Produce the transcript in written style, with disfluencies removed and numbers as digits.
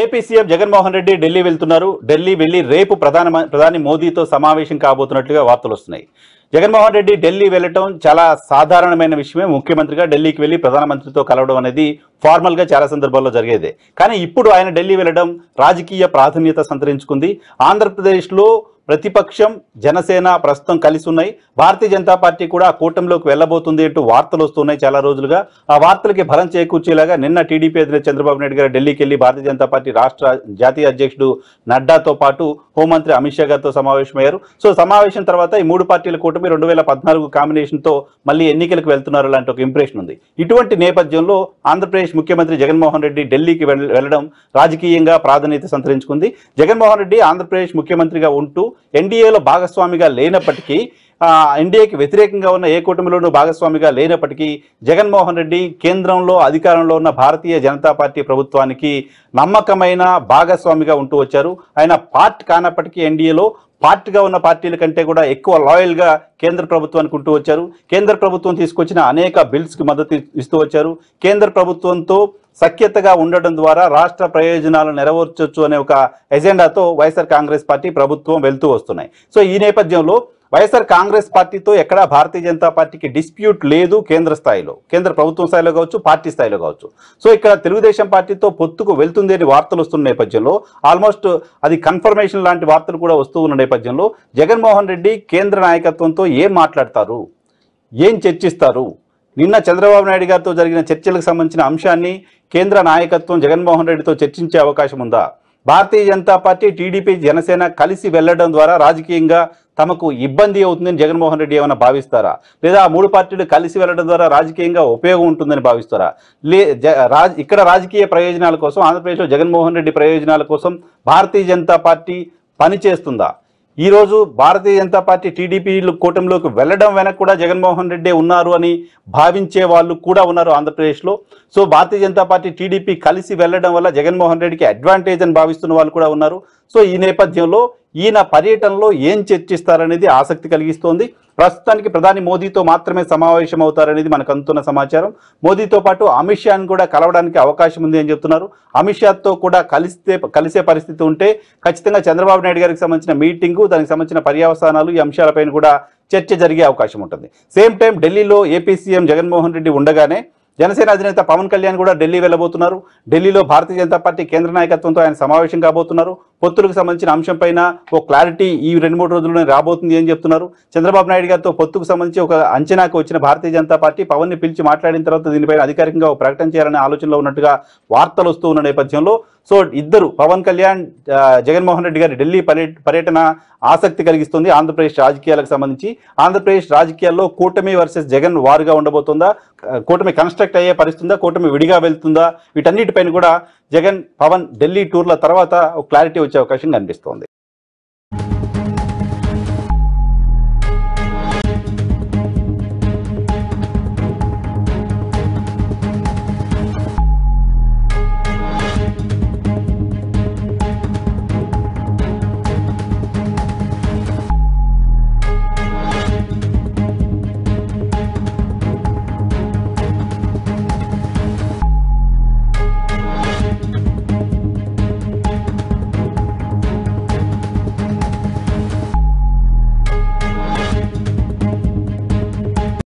AP CM Jaganmohan Reddy Delhi వెళ్తున్నారు. ఢిల్లీ వెళ్లి రేపు ప్రధాని మోదీతో సమావేశం కాబోతున్నట్లుగా వార్తలు వస్తున్నాయి. జగన్మోహన్ రెడ్డి ఢిల్లీ వెళ్ళటం చాలా సాధారణమైన విషయమే. ముఖ్యమంత్రిగా ఢిల్లీకి వెళ్లి ప్రధానమంత్రితో కలవడం అనేది ఫార్మల్ గా చాలా సందర్భాల్లో జరిగేదే. కానీ ఇప్పుడు ఆయన ఢిల్లీ వెళ్ళడం రాజకీయ ప్రాధాన్యత సంతరించుకుంది. ఆంధ్రప్రదేశ్లో ప్రతిపక్షం జనసేన ప్రస్తుతం కలిసి ఉన్నాయి. భారతీయ జనతా పార్టీ కూడా కూటమిలోకి వెళ్లబోతుంది అంటూ వార్తలు వస్తున్నాయి చాలా రోజులుగా. ఆ వార్తలకి బలం చేకూర్చేలాగా నిన్న టీడీపీ అధినేత చంద్రబాబు నాయుడు గారు ఢిల్లీకి వెళ్లి భారతీయ జనతా పార్టీ రాష్ట్ర జాతీయ అధ్యక్షుడు నడ్డాతో పాటు హోంమంత్రి అమిత్ షా గారితో సమావేశమయ్యారు. సో సమావేశం తర్వాత ఈ మూడు పార్టీల కూటమి 2014 కాంబినేషన్ తో మళ్ళీ ఎన్నికలకు వెళ్తున్నారు లాంటి ఒక ఇంప్రెషన్ ఉంది. ఇటువంటి నేపథ్యంలో ఆంధ్రప్రదేశ్ ముఖ్యమంత్రి జగన్మోహన్ రెడ్డి ఢిల్లీకి వెళ్లడం రాజకీయంగా ప్రాధాన్యత సంతరించుకుంది. జగన్మోహన్ రెడ్డి ఆంధ్రప్రదేశ్ ముఖ్యమంత్రిగా ఉంటూ ఎన్డీఏలో భాగస్వామిగా లేనప్పటికీ, ఎన్డీఏకి వ్యతిరేకంగా ఉన్న ఏ కూటమిలోనూ భాగస్వామిగా లేనప్పటికీ జగన్మోహన్ రెడ్డి కేంద్రంలో అధికారంలో ఉన్న భారతీయ జనతా పార్టీ ప్రభుత్వానికి నమ్మకమైన భాగస్వామిగా ఉంటూ వచ్చారు. ఆయన పార్ట్ కానప్పటికీ ఎన్డీఏలో పార్టీగా ఉన్న పార్టీల కంటే కూడా ఎక్కువ లాయల్గా కేంద్ర ప్రభుత్వానికి ఉంటూ వచ్చారు. కేంద్ర ప్రభుత్వం తీసుకొచ్చిన అనేక బిల్స్కి మద్దతు ఇస్తూ వచ్చారు. కేంద్ర ప్రభుత్వంతో సఖ్యతగా ఉండడం ద్వారా రాష్ట్ర ప్రయోజనాలు నెరవేర్చొచ్చు అనే ఒక ఎజెండాతో వైఎస్ఆర్ కాంగ్రెస్ పార్టీ ప్రభుత్వం వెళ్తూ వస్తున్నాయి. సో ఈ నేపథ్యంలో వైఎస్ఆర్ కాంగ్రెస్ పార్టీతో ఎక్కడా భారతీయ జనతా పార్టీకి డిస్ప్యూట్ లేదు. కేంద్ర స్థాయిలో, కేంద్ర ప్రభుత్వం స్థాయిలో కావచ్చు, పార్టీ స్థాయిలో కావచ్చు. సో ఇక్కడ తెలుగుదేశం పార్టీతో పొత్తుకు వెళ్తుంది అని వార్తలు వస్తున్న నేపథ్యంలో, ఆల్మోస్ట్ అది కన్ఫర్మేషన్ లాంటి వార్తలు కూడా వస్తూ ఉన్న నేపథ్యంలో జగన్మోహన్ రెడ్డి కేంద్ర నాయకత్వంతో ఏం మాట్లాడతారు, ఏం చర్చిస్తారు? నిన్న చంద్రబాబు నాయుడు గారితో జరిగిన చర్చలకు సంబంధించిన అంశాన్ని కేంద్ర నాయకత్వం జగన్మోహన్ రెడ్డితో చర్చించే అవకాశం ఉందా? భారతీయ జనతా పార్టీ, టీడీపీ, జనసేన కలిసి వెళ్లడం ద్వారా రాజకీయంగా తమకు ఇబ్బంది అవుతుందని జగన్మోహన్ రెడ్డి ఏమైనా భావిస్తారా? లేదా ఆ మూడు పార్టీలు కలిసి వెళ్లడం ద్వారా రాజకీయంగా ఉపయోగం ఉంటుందని భావిస్తారా? ఇక్కడ రాజకీయ ప్రయోజనాల కోసం, ఆంధ్రప్రదేశ్లో జగన్మోహన్ రెడ్డి ప్రయోజనాల కోసం భారతీయ జనతా పార్టీ పనిచేస్తుందా? ఈరోజు భారతీయ జనతా పార్టీ టీడీపీ కూటమిలోకి వెళ్లడం వెనక కూడా జగన్మోహన్ రెడ్డి ఉన్నారు అని భావించే వాళ్ళు కూడా ఉన్నారు ఆంధ్రప్రదేశ్లో. So Bharatiya Janata party, TDP కలిసి వెళ్లడం వల్ల జగన్మోహన్ రెడ్డికి అడ్వాంటేజ్ అని భావిస్తున్న వాళ్ళు కూడా ఉన్నారు. సో ఈ నేపథ్యంలో ఈయన పర్యటనలో ఏం చర్చిస్తారనేది ఆసక్తి కలిగిస్తోంది. ప్రస్తుతానికి ప్రధాని మోదీతో మాత్రమే సమావేశం అవుతారనేది మనకు అందుతున్న సమాచారం. మోదీతో పాటు అమిత్ షాను కూడా కలవడానికి అవకాశం ఉంది అని చెప్తున్నారు. అమిత్ షాతో కూడా కలిసే పరిస్థితి ఉంటే ఖచ్చితంగా చంద్రబాబు నాయుడు గారికి సంబంధించిన మీటింగు, దానికి సంబంధించిన పర్యవసానాలు, ఈ అంశాలపైన కూడా చర్చ జరిగే అవకాశం ఉంటుంది. సేమ్ టైం ఢిల్లీలో ఏపీ సీఎం జగన్మోహన్ రెడ్డి ఉండగానే జనసేన అధినేత పవన్ కళ్యాణ్ కూడా ఢిల్లీ వెళ్ళబోతున్నారు. ఢిల్లీలో భారతీయ జనతా పార్టీ కేంద్ర నాయకత్వంతో ఆయన సమావేశం కాబోతున్నారు. పొత్తులకు సంబంధించిన అంశంపైన ఒక క్లారిటీ ఈ 2-3 రోజుల్లోనే రాబోతుంది అని చెప్తున్నారు. చంద్రబాబు నాయుడు గారితో పొత్తుకు సంబంధించి ఒక అంచనాకు వచ్చిన భారతీయ జనతా పార్టీ పవన్ ని పిలిచి మాట్లాడిన తర్వాత దీనిపైన అధికారికంగా ఒక ప్రకటన చేయాలనే ఆలోచనలో ఉన్నట్టుగా వార్తలు వస్తూ ఉన్న నేపథ్యంలో, సో ఇద్దరు పవన్ కళ్యాణ్, జగన్మోహన్ రెడ్డి గారి ఢిల్లీ పర్యటన ఆసక్తి కలిగిస్తుంది ఆంధ్రప్రదేశ్ రాజకీయాలకు సంబంధించి. ఆంధ్రప్రదేశ్ రాజకీయాల్లో కూటమి వర్సెస్ జగన్ వారుగా ఉండబోతుందా? కూటమి కన్స్ట్రక్ట్ అయ్యే పరిస్థితుందా? కూటమి విడిగా వెళ్తుందా? వీటన్నిటిపైన కూడా జగన్, పవన్ ఢిల్లీ టూర్ల తర్వాత ఒక క్లారిటీ వచ్చే అవకాశం కనిపిస్తోంది.